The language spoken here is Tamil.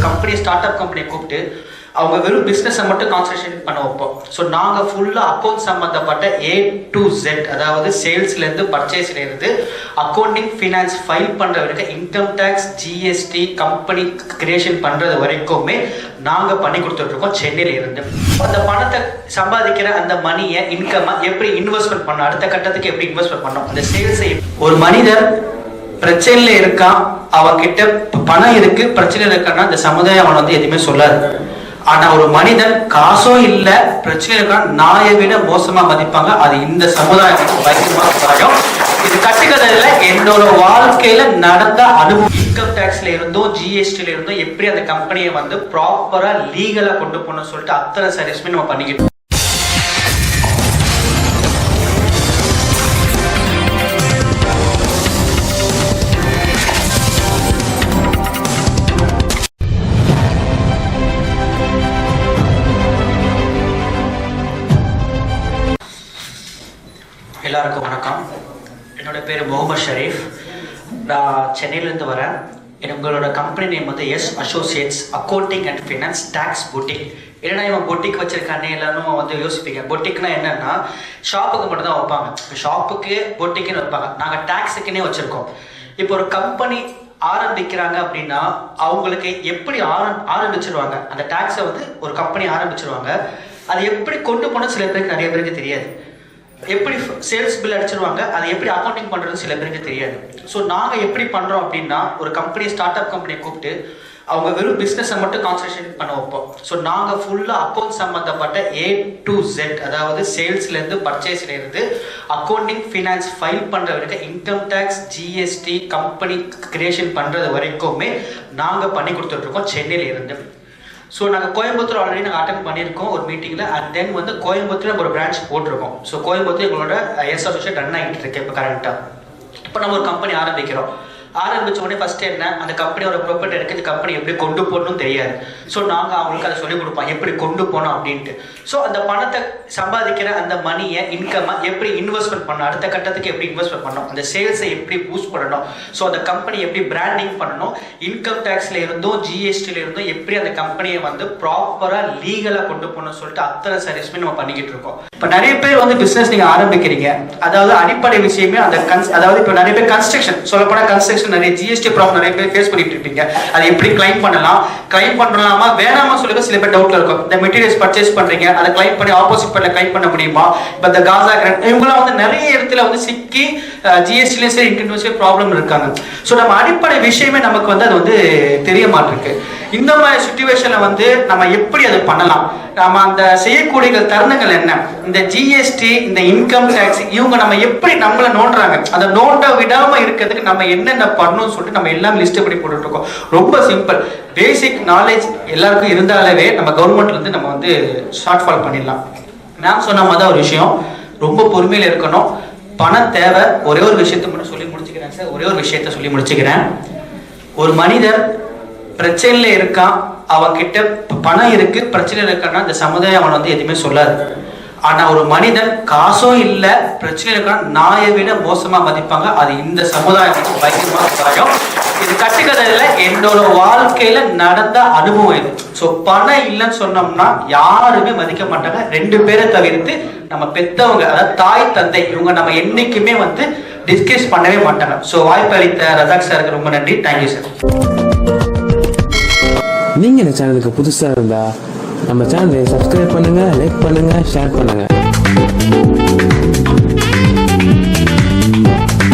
கம்பெனி ஸ்டார்ட் அப் கம்பெனியை கூப்பிட்டு அவங்க வெறும் பிஸ்னஸை மட்டும் கான்சன்ட்ரேஷன் பண்ண வைப்போம். ஸோ நாங்கள் ஃபுல்லாக அக்கௌண்ட் சம்மந்தப்பட்ட A to Z, அதாவது சேல்ஸ்லேருந்து பர்ச்சேஸ்லேருந்து அக்கௌண்டிங் ஃபினான்ஸ் ஃபைல் பண்ணுற வரைக்கும் income tax GST company creation பண்ணுறது வரைக்குமே நாங்கள் பண்ணி கொடுத்துட்ருக்கோம் சென்னையில் இருந்து. அந்த பணத்தை சம்பாதிக்கிற அந்த மணியை இன்கம்மை எப்படி இன்வெஸ்ட்மெண்ட் பண்ணணும், அடுத்த கட்டத்துக்கு எப்படி இன்வெஸ்ட்மெண்ட் பண்ணணும், அந்த சேல்ஸை ஒரு மனிதர் பிரச்சனையில இருக்கான், அவன்கிட்ட பணம் இருக்கு, பிரச்சனை இருக்கான்னா அந்த சமுதாயம் அவன் வந்து எதுவுமே சொல்லாது. ஆனா ஒரு மனிதன் காசும் இல்ல பிரச்சனை இருக்கான் நாயை விட மோசமா மதிப்பாங்க. அது இந்த சமுதாயம் பயங்கரமான சமுதாயம். இது கட்டுக்கதையில என்னோட வாழ்க்கையில நடந்த அனுபவம். இன்கம் டேக்ஸ்ல இருந்தும் GSTல இருந்தும் எப்படி அந்த கம்பெனியை வந்து ப்ராப்பரா லீகலா கொண்டு போகணும்னு சொல்லிட்டு அத்தனை சர்வீஸ்மே நம்ம பண்ணிக்கிட்டோம். எல்லாருக்கும் வணக்கம். என்னோட பேர் முகமது ஷரீஃப். நான் சென்னையிலேருந்து வரேன். எங்களோட கம்பெனி நேம் வந்து S associates accounting and finance tax boutique. ஏன்னா இவன் பொட்டிக் வச்சிருக்கானே எல்லாரும் வந்து யோசிப்பீங்க. பொட்டிக்னா என்னன்னா ஷாப்புக்கு மட்டும் தான் வைப்பாங்க. ஷாப்புக்கு பொட்டிக்குன்னு வைப்பாங்க. நாங்கள் டேக்ஸுக்குன்னே வச்சுருக்கோம். இப்போ ஒரு கம்பெனி ஆரம்பிக்கிறாங்க அப்படின்னா அவங்களுக்கு எப்படி ஆரம்பிச்சிருவாங்க, அந்த டேக்ஸை வந்து ஒரு கம்பெனி ஆரம்பிச்சிருவாங்க. அது எப்படி கொண்டு போனால் சில பேருக்கு நிறைய பேருக்கு தெரியாது. எப்படி சேல்ஸ் பில் அடிச்சிருவாங்க, அதை எப்படி அக்கௌண்டிங் பண்ணுறது சில பேருக்கு தெரியாது. ஸோ நாங்கள் எப்படி பண்ணுறோம் அப்படின்னா ஒரு கம்பெனி ஸ்டார்ட் அப் கம்பெனியை கூப்பிட்டு அவங்க வெறும் பிஸ்னஸை மட்டும் கான்சன்ட்ரேஷன் பண்ண வைப்போம். ஸோ நாங்கள் ஃபுல்லாக அக்கௌண்ட் சம்மந்தப்பட்ட A to Z, அதாவது சேல்ஸ்லேருந்து பர்ச்சேஸ்லேருந்து அக்கௌண்டிங் ஃபினான்ஸ் ஃபைல் பண்ணுற வரைக்கும் income tax GST company creation பண்ணுறது வரைக்குமே நாங்கள் பண்ணி கொடுத்துட்ருக்கோம் சென்னையில் இருந்து. ஸோ நாங்கள் கோயம்புத்தூர் ஆல்ரெடி நாங்கள் அட்டென்ட் பண்ணியிருக்கோம் ஒரு மீட்டிங்கில். அண்ட் தென் வந்து கோயம்புத்தூர் ஒரு பிரான்ச் போட்டிருக்கோம். ஸோ கோயம்புத்தூர் எங்களோட எஸ் அசோசியேட் ரன் ஆகிட்டு இருக்கு இப்போ கரெக்டாக. இப்போ நம்ம ஒரு கம்பெனி ஆரம்பிக்கிறோம். ஆரம்பித்த உடனே ஃபஸ்ட்டு என்ன, அந்த கம்பெனியோட ப்ராப்பர்ட்டி இந்த கம்பெனி எப்படி கொண்டு போகணும்னு தெரியாது. ஸோ நாங்கள் அவங்களுக்கு அதை சொல்லிக் கொடுப்போம் எப்படி கொண்டு போகணும் அப்படின்ட்டு. ஸோ அந்த பணத்தை சம்பாதிக்கிற அந்த மணியை இன்கம்மை எப்படி இன்வெஸ்ட்மெண்ட் பண்ணணும், அடுத்த கட்டத்துக்கு எப்படி இன்வெஸ்ட்மெண்ட் பண்ணணும், அந்த சேல்ஸை எப்படி பூஸ்ட் பண்ணணும், ஸோ அந்த கம்பெனி எப்படி பிராண்டிங் பண்ணணும், இன்கம் டேக்ஸ்ல இருந்தும் GSTல இருந்தும் எப்படி அந்த கம்பெனியை வந்து ப்ராப்பராக லீகலாக கொண்டு போகணும்னு சொல்லிட்டு அத்தனை சர்வீஸ்மே நம்ம பண்ணிக்கிட்டு இருக்கோம். இப்போ நிறைய பேர் வந்து பிஸ்னஸ் நீங்கள் ஆரம்பிக்கிறீங்க, அதாவது அடிப்படை விஷயமே அந்த அதாவது இப்போ நிறைய பேர் கன்ஸ்ட்ரக்ஷன் சொல்லப்போனால் கன்ஸ்ட்ரக்ஷன் நிறைய GST ப்ராப்ளம் நிறைய பேர் ஃபேஸ் பண்ணிட்டு இருப்பீங்க. அதை எப்படி கிளைம் பண்ணலாமா வேணாமா சொல்லுங்க. சில பேர் டவுட்ல இருக்கும். இந்த மெட்டீரியல்ஸ் பர்ச்சேஸ் பண்றீங்க, அதை கிளைம் பண்ணி ஆப்போசிட் பண்ணல கிளைம் பண்ண முடியுமா? இப்போ இந்த காசா கிராண்ட் இவங்களாம் வந்து நிறைய இடத்துல வந்து சிக்கி GSTலயும் சரி இன்கம் ப்ராப்ளம் இருக்காங்க. ஸோ நம்ம அடிப்படை விஷயமே நமக்கு வந்து அது வந்து தெரிய மாட்டிருக்கு. இந்த மாதிரி சுச்சுவேஷன்ல வந்து நம்ம எப்படி அதை பண்ணலாம், நம்ம அந்த செய்யக்கூடிய தருணங்கள் என்ன, இந்த GST இந்த இன்கம் டேக்ஸ் இவங்க நம்ம எப்படி நம்மளை நோண்டுறாங்க, அதை நோண்ட விடாம இருக்கிறதுக்கு நம்ம என்னென்ன பண்ணணும்னு சொல்லிட்டு நம்ம எல்லாம் லிஸ்ட் பண்ணி போட்டுட்டு இருக்கோம். ரொம்ப சிம்பிள், பேசிக் நாலேஜ் எல்லாருக்கும் இருந்தாலே நம்ம கவர்மெண்ட்ல இருந்து நம்ம வந்து ஷார்ட் ஃபால் பண்ணிடலாம். மேம் சொன்ன மாதிரி ஒரு விஷயம், ரொம்ப பொறுமையில இருக்கணும். பணம் தேவை. ஒரே ஒரு விஷயத்தை மட்டும் சொல்லி முடிச்சுக்கிறேன் சார். ஒரே ஒரு விஷயத்த சொல்லி முடிச்சுக்கிறேன். ஒரு மனிதர் பிரச்சனையில இருக்கான், அவன்கிட்ட பணம் இருக்கு, பிரச்சனை இருக்கான்னா அந்த சமுதாயம் அவன் வந்து எதுவுமே சொல்லாது. ஆனா ஒரு மனிதன் காசும் இல்ல பிரச்சனை இருக்கான் நாயை விட மோசமா மதிப்பாங்க. அது இந்த சமுதாயம் பயங்கரமான சமுதாயம். இது கட்டுக்கதையில என்னோட வாழ்க்கையில நடந்த அனுபவம் இது. ஸோ பணம் இல்லைன்னு சொன்னோம்னா யாருமே மதிக்க மாட்டாங்க. 2 பேரை தவிர்த்து நம்ம பெத்தவங்க, அதாவது தாய் தந்தை, இவங்க நம்ம என்னைக்குமே வந்து டிஸ்கஸ் பண்ணவே மாட்டாங்க. ஸோ வாய்ப்பு அளித்த ரஜாக் சாருக்கு ரொம்ப நன்றி. Thank you sir. நீங்க இந்த சேனலுக்கு புதுசா இருந்தா நம்ம சேனலை சப்ஸ்கிரைப் பண்ணுங்க, லைக் பண்ணுங்க, ஷேர் பண்ணுங்க.